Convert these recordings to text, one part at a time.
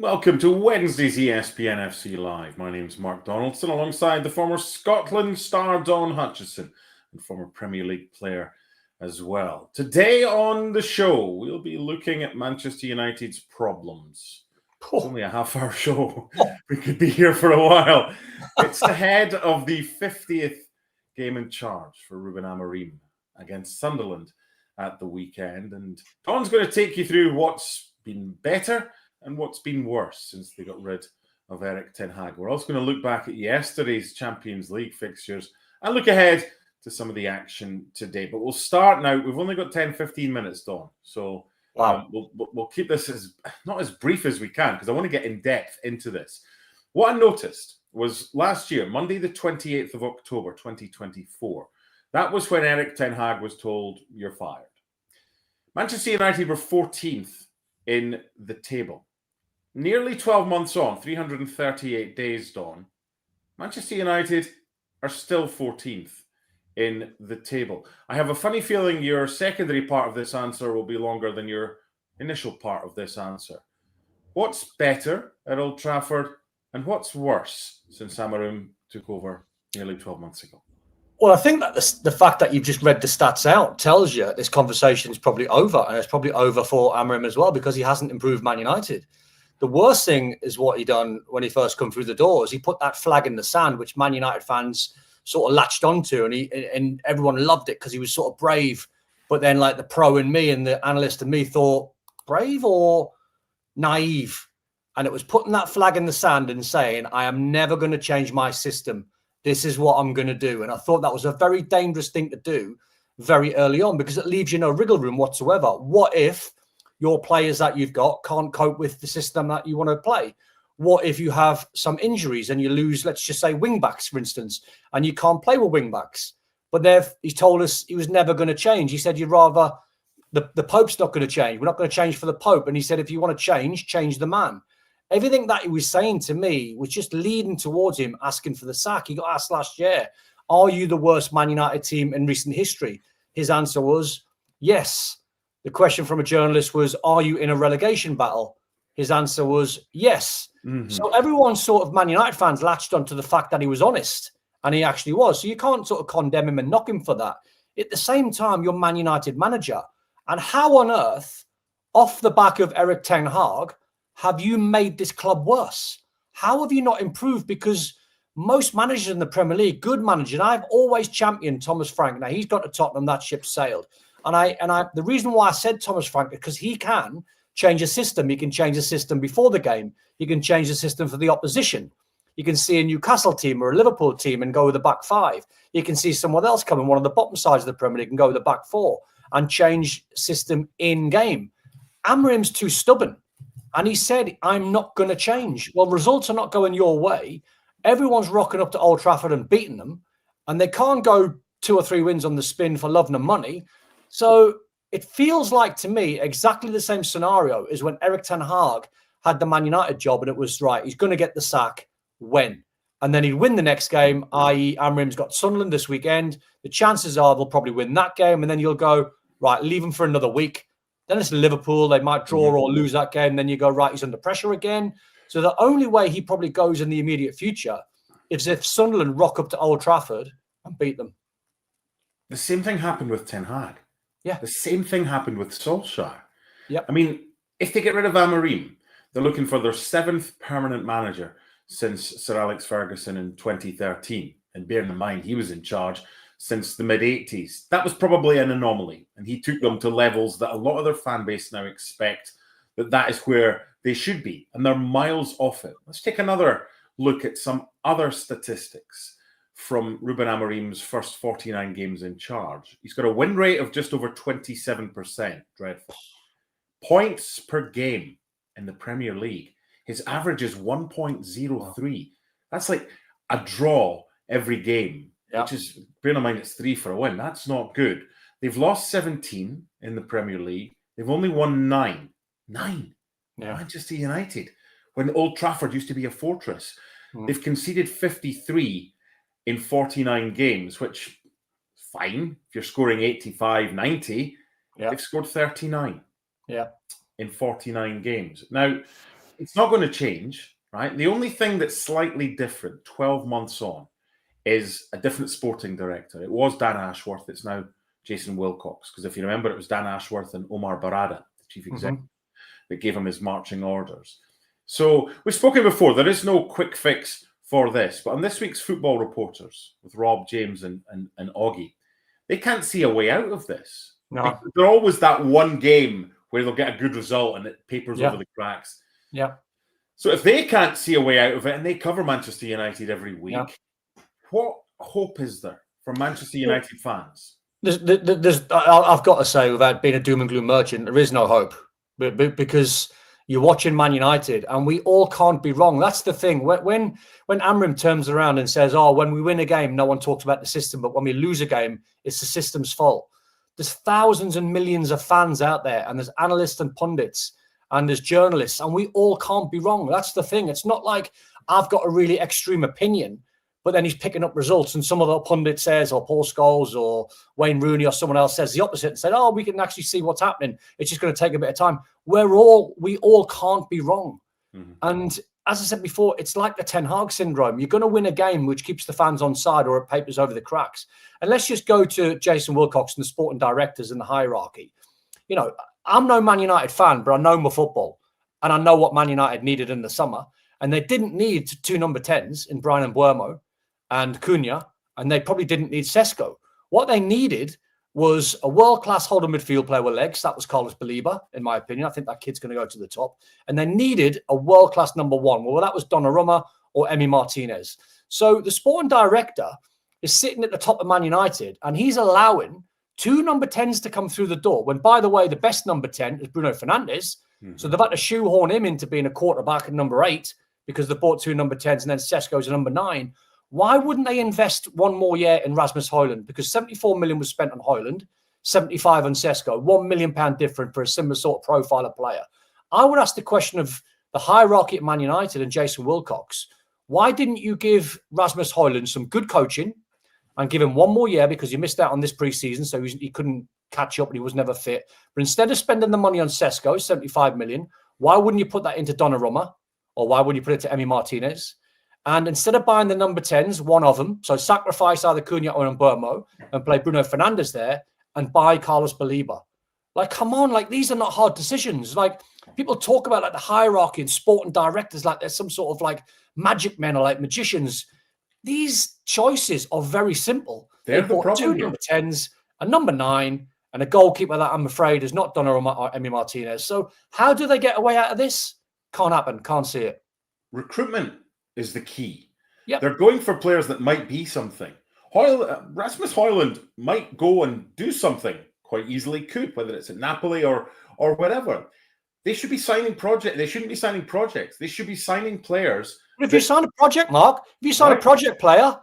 Welcome to Wednesday's ESPN FC Live. My name's Mark Donaldson, alongside the former Scotland star Don Hutchison and former Premier League player as well. Today on the show, we'll be looking at Manchester United's problems. It's only a half-hour show. We could be here for a while. It's ahead of the 50th game in charge for Ruben Amorim against Sunderland at the weekend. And Don's going to take you through what's been better and what's been worse since they got rid of Erik ten Hag. We're also going to look back at yesterday's Champions League fixtures and look ahead to some of the action today. But we'll start now. We've only got 10-15 minutes, Don. So we'll keep this as not as brief as we can, because I want to get in depth into this. What I noticed was last year, Monday the 28th of October, 2024, that was when Erik ten Hag was told, "You're fired." Manchester United were 14th in the table. Nearly 12 months on, 338 days, Don, Manchester United are still 14th in the table. I have a funny feeling your secondary part of this answer will be longer than your initial part of this answer. What's better at Old Trafford and what's worse since Amorim took over nearly 12 months ago? Well, I think that the fact that you've just read the stats out tells you this conversation is probably over, and it's probably over for Amorim as well, because he hasn't improved Man United. The worst thing is what he done when he first come through the doors. He put that flag in the sand, which Man United fans sort of latched onto, and everyone loved it because he was sort of brave. But then, like, the pro in me and the analyst in me thought, brave or naive? And it was putting that flag in the sand and saying, I am never going to change my system. This is what I'm going to do. And I thought that was a very dangerous thing to do very early on, because it leaves you no wriggle room whatsoever. What if your players that you've got can't cope with the system that you want to play? What if you have some injuries and you lose, let's just say, wing-backs, for instance, and you can't play with wing-backs? But he told us he was never going to change. He said, you'd rather, the Pope's not going to change. We're not going to change for the Pope. And he said, if you want to change the man. Everything that he was saying to me was just leading towards him asking for the sack. He got asked last year, are you the worst Man United team in recent history? His answer was, yes. The question from a journalist was, are you in a relegation battle? His answer was, yes. Mm-hmm. So everyone sort of, Man United fans, latched onto the fact that he was honest, and he actually was. So you can't sort of condemn him and knock him for that. At the same time, you're Man United manager. And how on earth, off the back of Erik ten Hag, have you made this club worse? How have you not improved? Because most managers in the Premier League, good managers, and I've always championed Thomas Frank. Now, he's got to Tottenham, that ship sailed. And the reason why I said Thomas Frank is because he can change a system. He can change the system before the game. He can change the system for the opposition. You can see a Newcastle team or a Liverpool team and go with the back five. You can see someone else come in, one of the bottom sides of the Premier League, and go with the back four and change system in game. Amorim's too stubborn. And he said, I'm not going to change. Well, results are not going your way. Everyone's rocking up to Old Trafford and beating them. And they can't go 2 or 3 wins on the spin for love and money. So it feels like, to me, exactly the same scenario as when Erik ten Hag had the Man United job, and it was, right, he's going to get the sack when? And then he'd win the next game, i.e. Amorim's got Sunderland this weekend. The chances are they'll probably win that game, and then you'll go, right, leave him for another week. Then it's Liverpool. They might draw or lose that game. Then you go, right, he's under pressure again. So the only way he probably goes in the immediate future is if Sunderland rock up to Old Trafford and beat them. The same thing happened with Ten Hag. Yeah. The same thing happened with Solskjaer. Yeah. I mean, if they get rid of Amorim, they're looking for their 7th permanent manager since Sir Alex Ferguson in 2013. And bearing in mind, he was in charge since the mid-80s. That was probably an anomaly. And he took them to levels that a lot of their fan base now expect that is where they should be. And they're miles off it. Let's take another look at some other statistics from Ruben Amorim's first 49 games in charge. He's got a win rate of just over 27%. Dreadful. Points per game in the Premier League. His average is 1.03. That's like a draw every game, which is, bear in mind, it's 3 for a win. That's not good. They've lost 17 in the Premier League. They've only won 9. 9. Yeah. Manchester United, when Old Trafford used to be a fortress. They've conceded 53 in 49 games, which is fine. If you're scoring 85, 90, they've scored 39 in 49 games. Now, It's not going to change, right? The only thing that's slightly different 12 months on is a different sporting director. It was Dan Ashworth. It's now Jason Wilcox. Because if you remember, it was Dan Ashworth and Omar Barada, the chief executive, that gave him his marching orders. So we've spoken before. There is no quick fix for this. But on this week's Football Reporters with Rob, James and Augie, they can't see a way out of this. No. They're always that one game where they'll get a good result and it papers over the cracks. Yeah. So if they can't see a way out of it and they cover Manchester United every week, what hope is there for Manchester United fans? I've got to say, without being a doom and gloom merchant, there is no hope. Because you're watching Man United and we all can't be wrong. That's the thing. When Amrim turns around and says, oh, when we win a game, no one talks about the system, but when we lose a game, it's the system's fault. There's thousands and millions of fans out there, and there's analysts and pundits, and there's journalists, and we all can't be wrong. That's the thing. It's not like I've got a really extreme opinion, but then he's picking up results, and some other pundit says, or Paul Scholes, or Wayne Rooney, or someone else says the opposite and said, oh, we can actually see what's happening. It's just going to take a bit of time. We all can't be wrong. And as I said before, it's like the Ten Hag syndrome. You're going to win a game which keeps the fans on side or it papers over the cracks. And let's just go to Jason Wilcox and the sporting directors and the hierarchy. You know, I'm no Man United fan, but I know my football. And I know what Man United needed in the summer. And they didn't need 2 number 10s in Brian Mbeumo and Cunha. And they probably didn't need Sesko. What they needed was a world-class holding midfield player with legs. That was Carlos Baleba, in my opinion. I think that kid's going to go to the top. And they needed a world-class number 1. Well, that was Donnarumma or Emi Martinez. So the sporting director is sitting at the top of Man United, and he's allowing 2 number 10s to come through the door, when, by the way, the best number 10 is Bruno Fernandes. So they've had to shoehorn him into being a quarterback at number 8 because they bought 2 number 10s, and then Sesko's a number 9. Why wouldn't they invest one more year in Rasmus Højlund? Because 74 million was spent on Højlund, 75 on Sesko, £1 million different for a similar sort of profile of player. I would ask the question of the hierarchy at Man United and Jason Wilcox. Why didn't you give Rasmus Højlund some good coaching and give him one more year, because he missed out on this preseason, so he couldn't catch up and he was never fit. But instead of spending the money on Sesko, 75 million, why wouldn't you put that into Donnarumma? Or why wouldn't you put it to Emi Martinez? And instead of buying the number 10s, one of them, so sacrifice either Cunha or Mbeumo and play Bruno Fernandes there and buy Carlos Baleba. Like, come on, like, these are not hard decisions. Like, people talk about like the hierarchy and sport and directors like there's some sort of like magic men or like magicians. These choices are very simple. They're they bought 2 number 10s, a number 9, and a goalkeeper that I'm afraid is not Donnarumma or Emi Martinez. So how do they get away out of this? Can't happen. Can't see it. Recruitment is the key. Yep. They're going for players that might be something. Rasmus Højlund might go and do something quite easily, could, whether it's at Napoli or whatever. They should be signing projects. They shouldn't be signing projects. They should be signing players. But if you sign a project, Mark, if you sign a project player,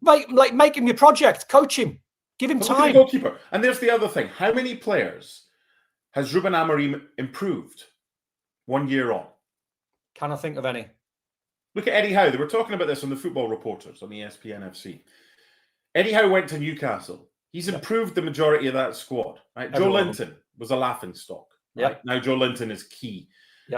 make him your project, coach him, give him time. Goalkeeper. And there's the other thing. How many players has Ruben Amorim improved 1 year on? Can I think of any? Look at Eddie Howe. They were talking about this on the Football Reporters on ESPN FC. Eddie Howe went to Newcastle. He's improved the majority of that squad. Right? Joe Linton was a laughingstock. Right? Now Joe Linton is key.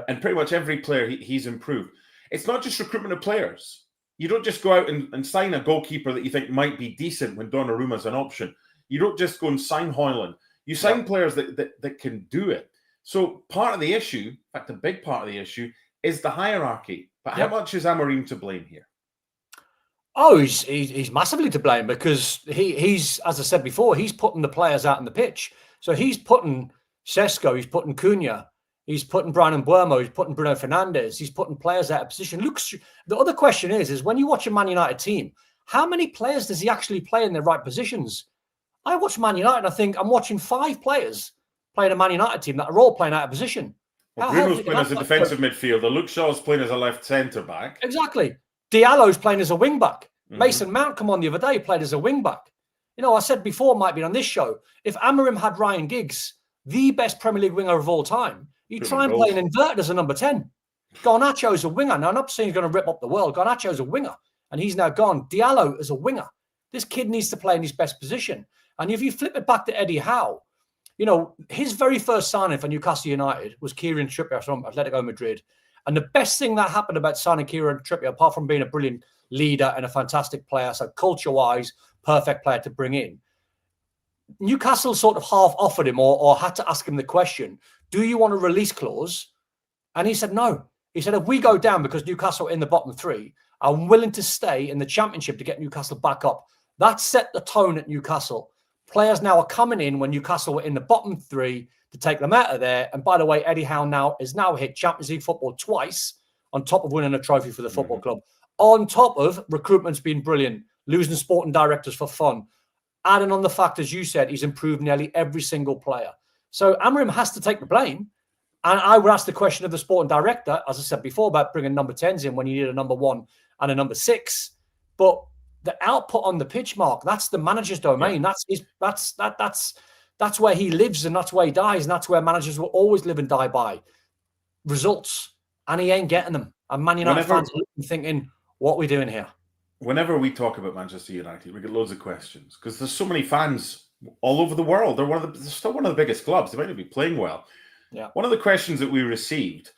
And pretty much every player he's improved. It's not just recruitment of players. You don't just go out and sign a goalkeeper that you think might be decent when Donnarumma's an option. You don't just go and sign Højlund. You sign players that can do it. So part of the issue, in fact, a big part of the issue, is the hierarchy. But how much is Amorim to blame here? Oh, he's massively to blame, because he's, as I said before, he's putting the players out on the pitch. So he's putting Sesko, he's putting Cunha, he's putting Brian Mbeumo, he's putting Bruno Fernandes, he's putting players out of position. Look, the other question is when you watch a Man United team, how many players does he actually play in their right positions? I watch Man United and I think I'm watching 5 players playing a Man United team that are all playing out of position. Well, Bruno's playing as a defensive midfielder. Luke Shaw's playing as a left centre-back. Exactly. Diallo's playing as a wing-back. Mason Mount come on the other day, played as a wing-back. You know, I said before, might be on this show, if Amorim had Ryan Giggs, the best Premier League winger of all time, you'd try and play an inverted as a number 10. Garnacho's a winger. Now, I'm not saying he's going to rip up the world. Garnacho's a winger, and he's now gone. Diallo is a winger. This kid needs to play in his best position. And if you flip it back to Eddie Howe, you know, his very first signing for Newcastle United was Kieran Trippier from Atletico Madrid. And the best thing that happened about signing Kieran Trippier, apart from being a brilliant leader and a fantastic player, so culture-wise, perfect player to bring in, Newcastle sort of half offered him or had to ask him the question, do you want a release clause? And he said no. He said, if we go down because Newcastle are in the bottom three, I'm willing to stay in the Championship to get Newcastle back up. That set the tone at Newcastle. Players now are coming in when Newcastle were in the bottom three to take them out of there. And by the way, Eddie Howe now hit Champions League football twice on top of winning a trophy for the football club. On top of recruitment's been brilliant, losing sporting directors for fun. Adding on the fact, as you said, he's improved nearly every single player. So Amorim has to take the blame. And I would ask the question of the sporting director, as I said before, about bringing number 10s in when you need a number 1 and a number 6. But the output on the pitch, Mark, that's the manager's domain. Yeah. That's where he lives and that's where he dies. And that's where managers will always live and die by results. And he ain't getting them. And Man United fans are thinking, what are we doing here? Whenever we talk about Manchester United, we get loads of questions because there's so many fans all over the world. They're still one of the biggest clubs. They might not be playing well. Yeah. One of the questions that we received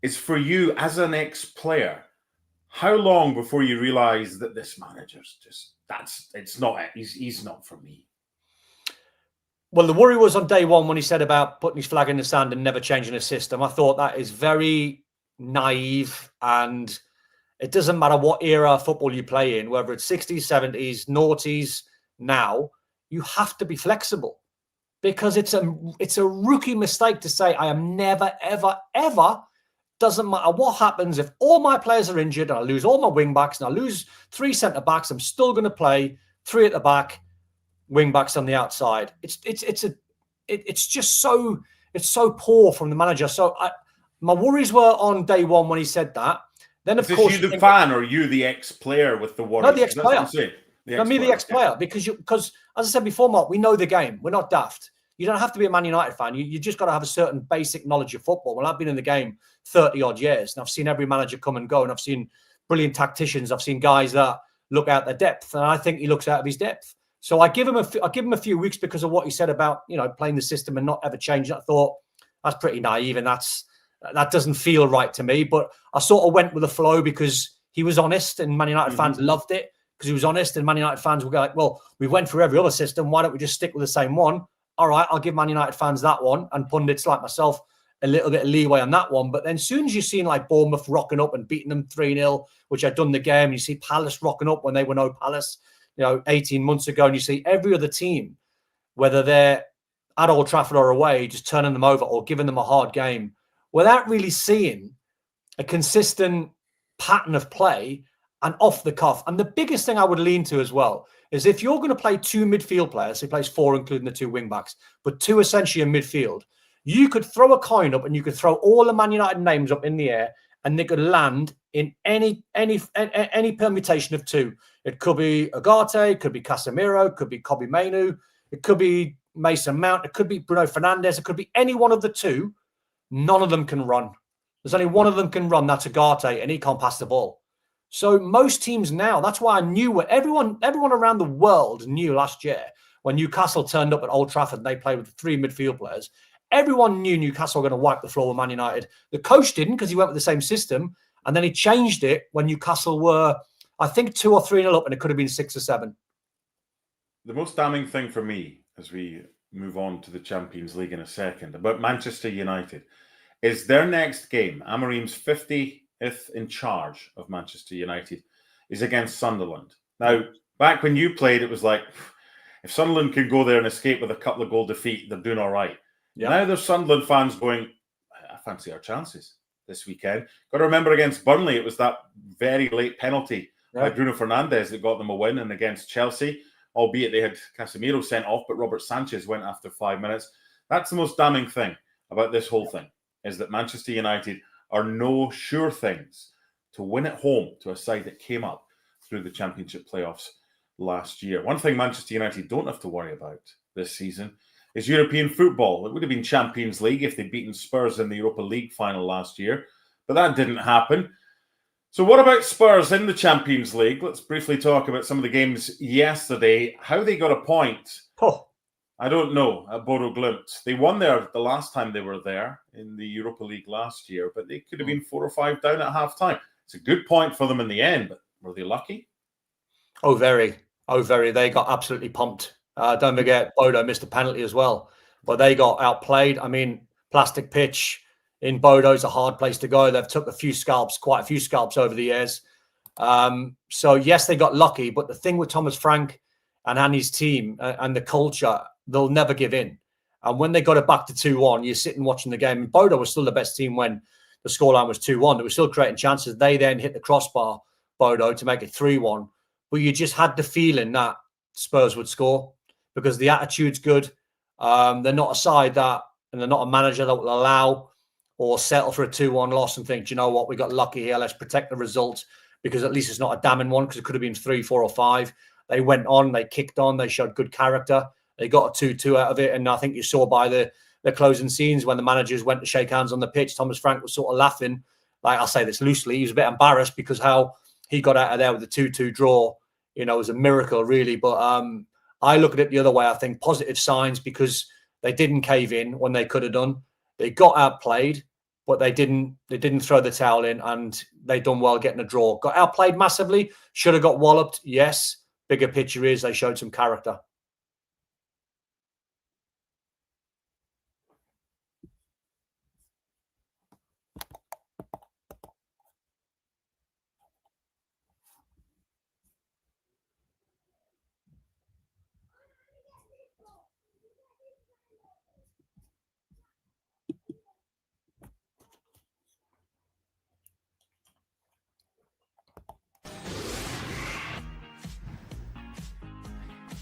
is for you as an ex-player, how long before you realise that this manager's he's not for me? Well, the worry was on day one when he said about putting his flag in the sand and never changing his system. I thought that is very naive, and it doesn't matter what era of football you play in, whether it's 60s, 70s, noughties, now, you have to be flexible because it's a rookie mistake to say, I am never, ever, ever. Doesn't matter what happens. If all my players are injured and I lose all my wing backs and I lose 3 centre backs, I'm still going to play 3 at the back, wing backs on the outside. It's just so poor from the manager. So my worries were on day one when he said that. Then of course, you the fan or you the ex-player with the worries? No, the ex-player. Me, the ex-player, because as I said before, Mark, we know the game. We're not daft. You don't have to be a Man United fan. You just got to have a certain basic knowledge of football. Well, I've been in the game 30 odd years, and I've seen every manager come and go, and I've seen brilliant tacticians. I've seen guys that look out their depth, and I think he looks out of his depth. So I give him a few weeks because of what he said about playing the system and not ever changing. I thought that's pretty naive, and that doesn't feel right to me. But I sort of went with the flow because he was honest, and Man United fans loved it because he was honest, and Man United fans were like, well, we went through every other system. Why don't we just stick with the same one? All right, I'll give Man United fans that one, and pundits like myself a little bit of leeway on that one. But then as soon as you've seen like Bournemouth rocking up and beating them 3-0, which had done the game, and you see Palace rocking up when they were no Palace, 18 months ago, and you see every other team, whether they're at Old Trafford or away, just turning them over or giving them a hard game without really seeing a consistent pattern of play and off the cuff. And the biggest thing I would lean to as well is if you're going to play 2 midfield players, he plays 4, including the 2 wing backs, but 2 essentially in midfield, you could throw a coin up and you could throw all the Man United names up in the air and they could land in any permutation of 2. It could be Ugarte, it could be Casemiro, it could be Kobbie Mainoo, it could be Mason Mount, it could be Bruno Fernandes, it could be any one of the 2. None of them can run. There's only one of them can run, that's Ugarte, and he can't pass the ball. So most teams now, that's why I knew what everyone around the world knew last year when Newcastle turned up at Old Trafford and they played with 3 midfield players. Everyone knew Newcastle were going to wipe the floor with Man United. The coach didn't because he went with the same system, and then he changed it when Newcastle were, I think, 2 or 3-0 up, and it could have been 6 or 7. The most damning thing for me, as we move on to the Champions League in a second, about Manchester United, is their next game, Amorim's 50th in charge of Manchester United, is against Sunderland. Now, back when you played, it was like, if Sunderland can go there and escape with a couple of goal defeat, they're doing all right. Yep. Now there's Sunderland fans going, I fancy our chances this weekend. Got to remember against Burnley, it was that very late penalty by Bruno Fernandes that got them a win, and against Chelsea, albeit they had Casemiro sent off, but Robert Sanchez went after 5 minutes. That's the most damning thing about this whole thing, is that Manchester United are no sure things to win at home to a side that came up through the Championship playoffs last year. One thing Manchester United don't have to worry about this season is European football. It would have been Champions League if they'd beaten Spurs in the Europa League final last year, but that didn't happen. So what about Spurs in the Champions League? Let's briefly talk about some of the games yesterday, how they got a point I don't know. Bodo Glimt. They won there the last time they were there in the Europa League last year, but they could have been 4 or 5 down at half-time. It's a good point for them in the end, but were they lucky? Oh, very. Oh, very. They got absolutely pumped. Don't forget, Bodo missed a penalty as well, but they got outplayed. I mean, plastic pitch in Bodo's a hard place to go. They've took quite a few scalps over the years. So, yes, they got lucky, but the thing with Thomas Frank and his team and the culture, they'll never give in. And when they got it back to 2-1, you're sitting watching the game. And Bodo was still the best team when the scoreline was 2-1. They were still creating chances. They then hit the crossbar, Bodo, to make it 3-1. But you just had the feeling that Spurs would score because the attitude's good. They're not a side that, and they're not a manager that will allow or settle for a 2-1 loss and think, you know what, we got lucky here. Let's protect the result because at least it's not a damning one because it could have been 3, 4 or 5. They went on, they kicked on, they showed good character. They got a 2-2 out of it. And I think you saw by the closing scenes when the managers went to shake hands on the pitch, Thomas Frank was sort of laughing. Like, I'll say this loosely, he was a bit embarrassed because how he got out of there with a 2-2 draw, you know, was a miracle, really. But I look at it the other way. I think positive signs because they didn't cave in when they could have done. They got outplayed, but they didn't throw the towel in, and they done well getting a draw. Got outplayed massively. Should have got walloped, yes. Bigger picture is they showed some character.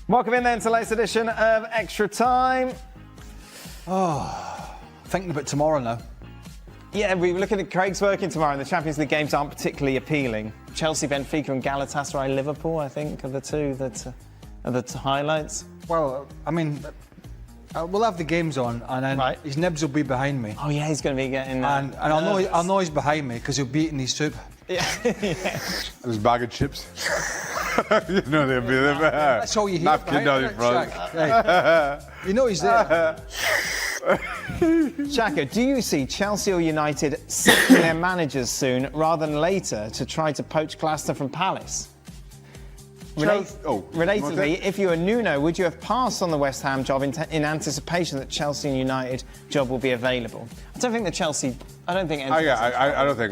Welcome in then to the latest edition of Extra Time. Oh, thinking about tomorrow now. Yeah, we were looking at Craig's working tomorrow, and the Champions League games aren't particularly appealing. Chelsea, Benfica and Galatasaray, Liverpool, I think, are the two that are the highlights. Well, I mean, we'll have the games on, and then his nibs will be behind me. Oh yeah, he's going to be getting... and I'll know he's behind me because he'll be eating his soup. Yeah. Yeah. And his bag of chips. You know they'll be there. That's all you hear. Napkin down in front. Right. You know he's there. Shaka, do you see Chelsea or United sacking their managers soon rather than later to try to poach Glasner from Palace? Relatedly, if you were Nuno, would you have passed on the West Ham job in anticipation that Chelsea and United job will be available? I don't think I don't think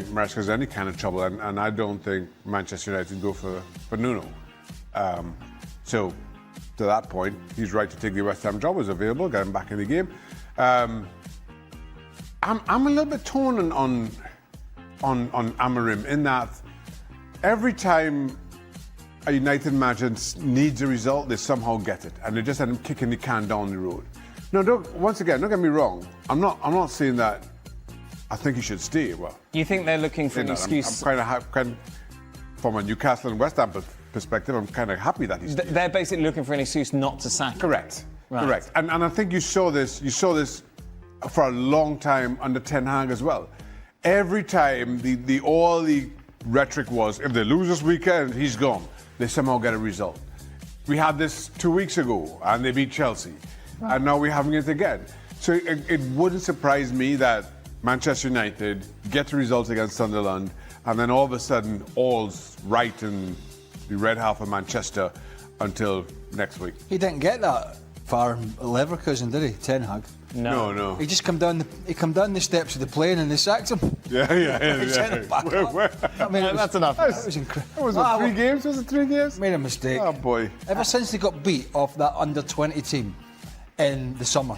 Maresca's any kind of trouble, and I don't think Manchester United go for Nuno. So, to that point, he's right to take the West Ham job as available, get him back in the game. I'm a little bit torn on Amorim in that every time a United manager needs a result, they somehow get it, and they just end up kicking the can down the road. No, don't get me wrong. I'm not saying that I think he should stay. Well, you think they're looking for an excuse? I'm kind of, from a Newcastle and West Ham perspective, I'm kind of happy that he's. They're basically looking for an excuse not to sack him. Correct. Right. Correct. And I think you saw this for a long time under Ten Hag as well. Every time all the rhetoric was, if they lose this weekend, he's gone. They somehow get a result. We had this 2 weeks ago, and they beat Chelsea. Right. And now we're having it again. So it wouldn't surprise me that Manchester United get a result against Sunderland, and then all of a sudden, all's right in the red half of Manchester until next week. He didn't get that far in Leverkusen, did he, Ten Hag? No. He just come down the steps of the plane and they sacked him. Yeah. I mean, that's enough. That was incredible. Was it 3 games? Was it 3 games? Made a mistake. Oh boy! Ever since they got beat off that under-20 team in the summer,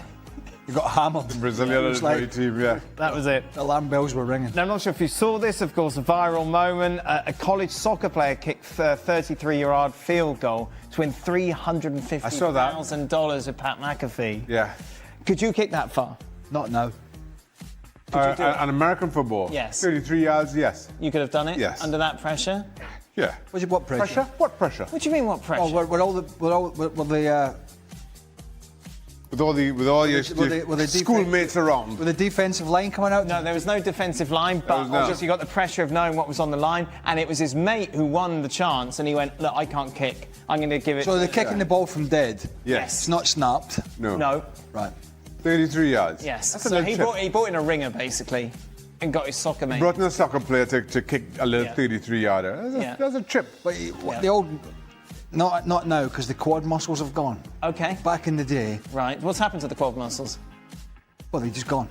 they got hammered. The Brazilian under-20 team, yeah. That was it. The alarm bells were ringing. Now, I'm not sure if you saw this, of course, a viral moment. A college soccer player kicked a 33-yard field goal to win $350,000 with Pat McAfee. Yeah. Could you kick that far? Not now. An American football? Yes. 33 yards, yes. You could have done it? Yes. Under that pressure? Yeah. What pressure? Pressure? What pressure? What do you mean, what pressure? Oh, with the With all your Were the schoolmates around. With the defensive line coming out? No, there was no defensive line, but just you got the pressure of knowing what was on the line, and it was his mate who won the chance, and he went, look, I can't kick. I'm going to give it... So they're kicking the ball from dead? Yes. It's not snapped? No. Right. 33 yards. Yes. That's So he brought in a ringer, basically, and got his soccer mate. Brought in a soccer player to kick a little 33-yarder. That's a trip. But the old... Not now, because the quad muscles have gone. Okay. Back in the day... Right. What's happened to the quad muscles? Well, they're just gone.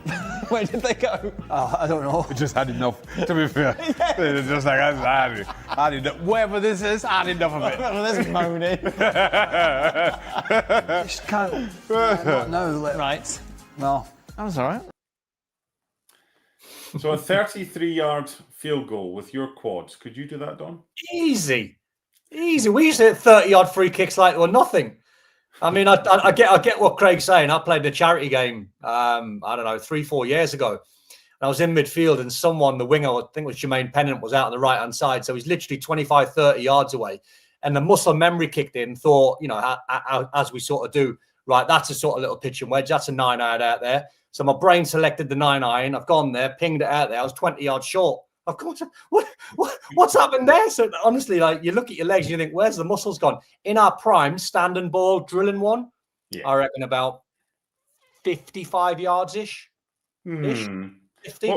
Where did they go? I don't know. We just had enough, to be fair. They're just like, I had enough. Whatever this is, I had enough of it. Well, there's moaning. Just can't... not now. Right. No. That was all right. So a 33-yard field goal with your quads. Could you do that, Don? Easy. We used to hit 30-yard free kicks like or nothing. I mean, I get what Craig's saying. I played a charity game, I don't know, 3-4 years ago. And I was in midfield and someone, the winger, I think it was Jermaine Pennant, was out on the right-hand side. So he's literally 25, 30 yards away. And the muscle memory kicked in, thought, as we sort of do, right, that's a sort of little pitch and wedge. That's a 9-iron out there. So my brain selected the 9-iron. I've gone there, pinged it out there. I was 20 yards short. Of course, what's happened there? So honestly, like you look at your legs and you think, where's the muscles gone? In our prime, standing ball, drilling one, I reckon about 55 yards-ish. 50.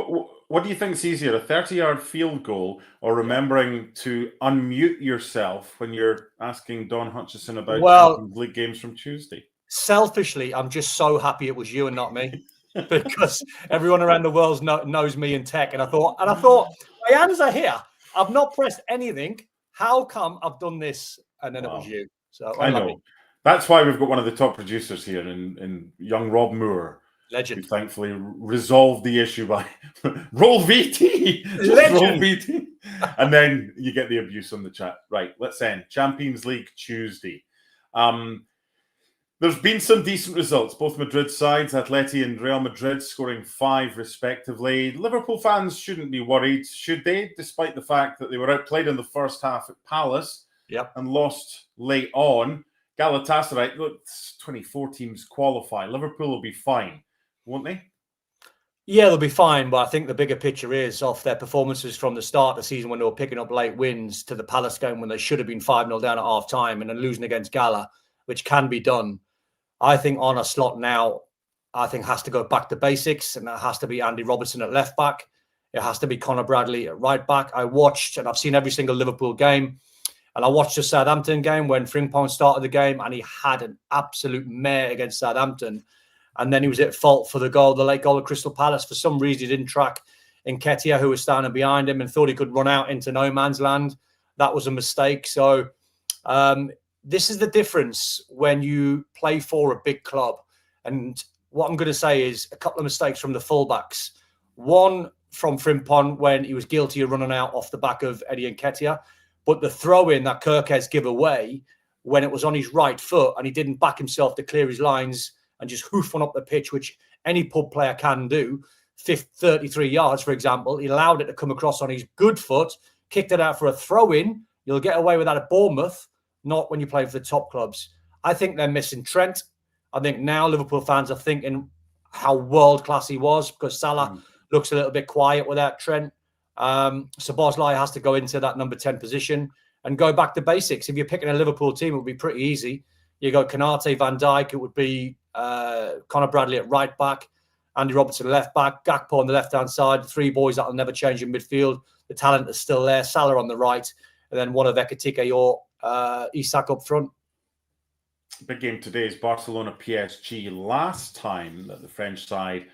What do you think is easier, a 30-yard field goal or remembering to unmute yourself when you're asking Don Hutchison about Champions League games from Tuesday? Selfishly, I'm just so happy it was you and not me. Because everyone around the world knows me in tech, and I thought, my hands are here. I've not pressed anything. How come I've done this? And then it was you. So I know. That's why we've got one of the top producers here in young Rob Moore. Legend. Who thankfully resolved the issue by roll VT. Legend. Roll VT. And then you get the abuse on the chat. Right, let's end. Champions League Tuesday. There's been some decent results. Both Madrid sides, Atleti and Real Madrid, scoring 5 respectively. Liverpool fans shouldn't be worried, should they? Despite the fact that they were outplayed in the first half at Palace and lost late on. Galatasaray, look, 24 teams qualify. Liverpool will be fine, won't they? Yeah, they'll be fine. But I think the bigger picture is off their performances from the start of the season when they were picking up late wins to the Palace game when they should have been 5-0 down at half time and then losing against Gala, which can be done. I think on a slot now, has to go back to basics, and that has to be Andy Robertson at left back. It has to be Conor Bradley at right back. I watched, and I've seen every single Liverpool game, and I watched the Southampton game when Frimpong started the game, and he had an absolute mare against Southampton. And then he was at fault for the late goal at Crystal Palace. For some reason, he didn't track Nketiah, who was standing behind him, and thought he could run out into no man's land. That was a mistake. So, this is the difference when you play for a big club. And what I'm going to say is a couple of mistakes from the fullbacks. One from Frimpong when he was guilty of running out off the back of Eddie Nketiah. But the throw-in that Kirkes gave away when it was on his right foot and he didn't back himself to clear his lines and just hoof one up the pitch, which any pub player can do, 33 yards, for example. He allowed it to come across on his good foot, kicked it out for a throw-in. You'll get away with that at Bournemouth. Not when you play for the top clubs. I think they're missing Trent. I think now Liverpool fans are thinking how world-class he was because Salah looks a little bit quiet without Trent. Szoboszlai has to go into that number 10 position and go back to basics. If you're picking a Liverpool team, it would be pretty easy. You go Konate, Van Dijk, it would be Conor Bradley at right back, Andy Robertson left back, Gakpo on the left-hand side, 3 boys that will never change in midfield. The talent is still there. Salah on the right, and then one of Ekitike or Isak up front. Big game today is Barcelona PSG. Last time that the French side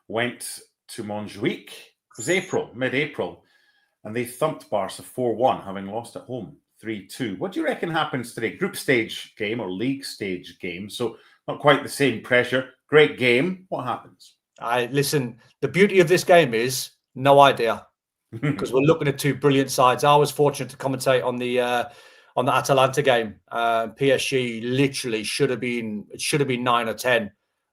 went to Montjuic was mid-April, and they thumped Barca 4-1, having lost at home 3-2. What do you reckon happens today? Group stage game or league stage game, so not quite the same pressure. Great game. What happens? Listen, the beauty of this game is no idea because we're looking at 2 brilliant sides. I was fortunate to commentate on the Atalanta game. PSG literally should have been 9 or 10.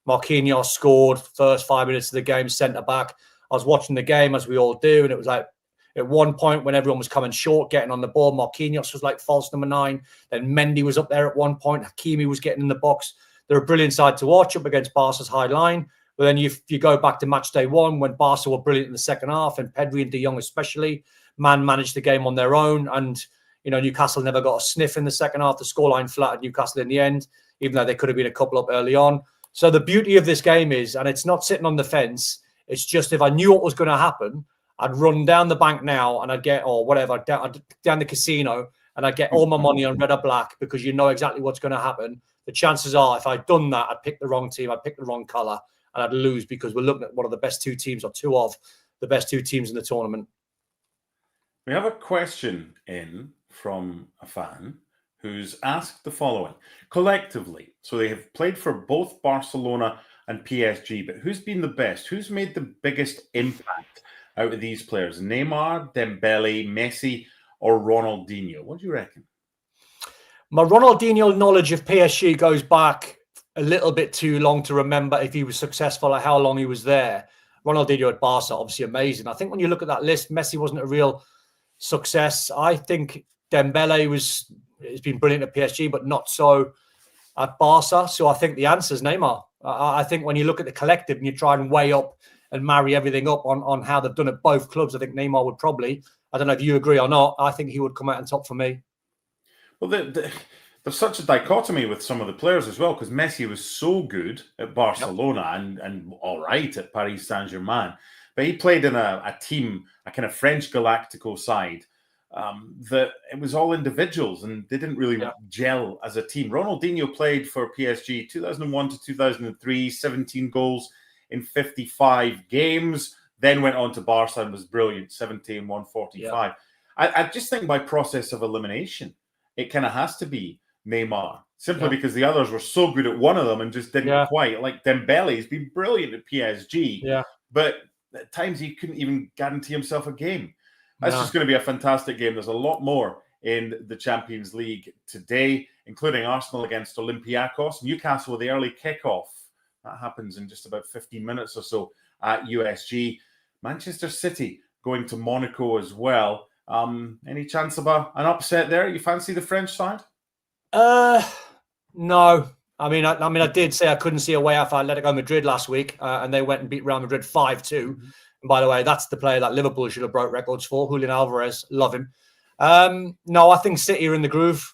Marquinhos scored first 5 minutes of the game, centre back. I was watching the game as we all do, and it was like at one point when everyone was coming short, getting on the ball, Marquinhos was like false number 9. Then Mendy was up there at one point. Hakimi was getting in the box. they're a brilliant side to watch up against Barca's high line. But then you go back to match day 1 when Barca were brilliant in the second half, and Pedri and De Jong especially managed the game on their own. And Newcastle never got a sniff in the second half. The scoreline flattered Newcastle in the end, even though they could have been a couple up early on. So the beauty of this game is, and it's not sitting on the fence, it's just if I knew what was going to happen, I'd run down the bank now and I'd get, or whatever, down the casino, and I'd get all my money on red or black, because you know exactly what's going to happen. The chances are, if I'd done that, I'd pick the wrong team, I'd pick the wrong colour, and I'd lose, because we're looking at one of the best 2 teams, or 2 of the best 2 teams in the tournament. We have a question in from a fan who's asked the following. Collectively, so they have played for both Barcelona and PSG, but who's been the best? Who's made the biggest impact out of these players? Neymar, Dembele, Messi, or Ronaldinho? What do you reckon? My Ronaldinho knowledge of PSG goes back a little bit too long to remember if he was successful or how long he was there. Ronaldinho at Barca, obviously amazing. I think when you look at that list, Messi wasn't a real success. I think Dembele has been brilliant at PSG, but not so at Barca. So I think the answer is Neymar. I think when you look at the collective and you try and weigh up and marry everything up on how they've done at both clubs, I think Neymar would probably, I don't know if you agree or not, I think he would come out on top for me. Well, there's such a dichotomy with some of the players as well, because Messi was so good at Barcelona and all right at Paris Saint-Germain, but he played in a team, a kind of French Galactico side, that it was all individuals and they didn't really gel as a team. Ronaldinho played for PSG 2001 to 2003, 17 goals in 55 games, then went on to Barca and was brilliant, 17, 145. I just think by process of elimination, it kind of has to be Neymar, simply because the others were so good at one of them and just didn't quite. Like Dembele's been brilliant at PSG, but at times he couldn't even guarantee himself a game. That's just going to be a fantastic game. There's a lot more in the Champions League today, including Arsenal against Olympiacos, Newcastle with the early kickoff. That happens in just about 15 minutes or so at USG. Manchester City going to Monaco as well. Any chance of an upset there? You fancy the French side? No. I mean, I did say I couldn't see a way out for Atletico Madrid last week, and they went and beat Real Madrid 5-2. And by the way, that's the player that Liverpool should have broke records for. Julian Alvarez, love him. No, I think City are in the groove.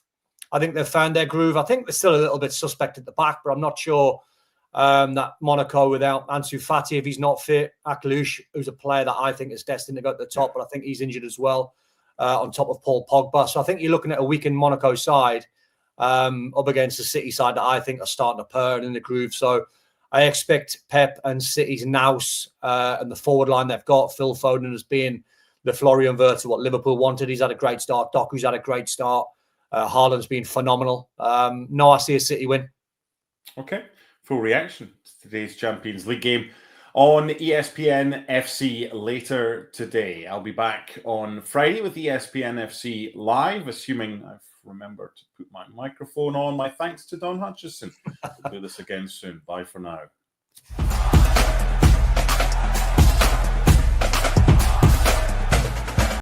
I think they've found their groove. I think they're still a little bit suspect at the back, but I'm not sure that Monaco without Ansu Fati, if he's not fit, Aklush, who's a player that I think is destined to go to the top, but I think he's injured as well, on top of Paul Pogba. So I think you're looking at a weakened Monaco side up against the City side that I think are starting to purr in the groove. So I expect Pep and City's nous and the forward line they've got, Phil Foden as being the Florian Wirtz, what Liverpool wanted. He's had a great start. Doku's had a great start. Haaland's been phenomenal. No, I see a City win. Okay. Full reaction to today's Champions League game on ESPN FC later today. I'll be back on Friday with ESPN FC Live, assuming I've remembered to put my microphone on. My thanks to Don Hutchison. We'll do this again soon. Bye for now.